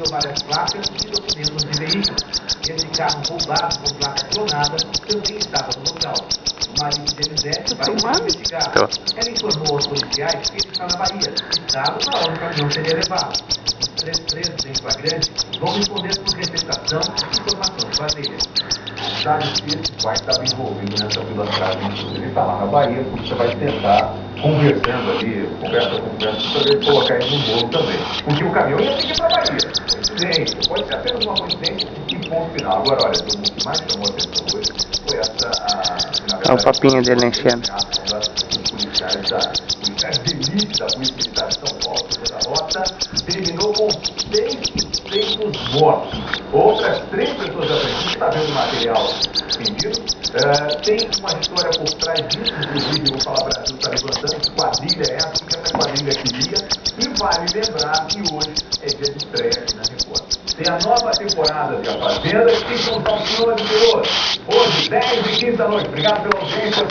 várias placas e documentos de veículos. Esse carro roubado com placa clonada também estava no local. O marido de Elisete vai investigar. Ela informou aos policiais que ele está na Bahia, estado na hora o caminhão seria levado. Os 3 presos em flagrante vão responder por receptação e informação de quadrilha. Sabe-se que esse pai estava envolvido nessa pilantragem, inclusive está lá na Bahia, a polícia vai tentar, conversando ali, conversa, para ver colocar ele no bolo também. Porque o caminhão ia seguir para a Bahia. Coincidência, pode ser apenas uma coincidência e ponto final. Agora, olha, o que mais chamou a atenção hoje foi essa, o papinho dele enchendo. Os policiais de elite da Polícia Militar de São Paulo, a rota terminou com 6 suspeitos mortos. Outras 3 pessoas apreendidas, está vendo o material vendido. Tem uma história por trás disso, inclusive, o Fala Brasil está levantando, que quadrilha é essa, que essa quadrilha queria. E vale lembrar que hoje é dia de estreia aqui na Record. Tem a nova temporada de A Fazenda, que são os senhores de hoje. Hoje, 10h15 da noite. Obrigado pela audiência.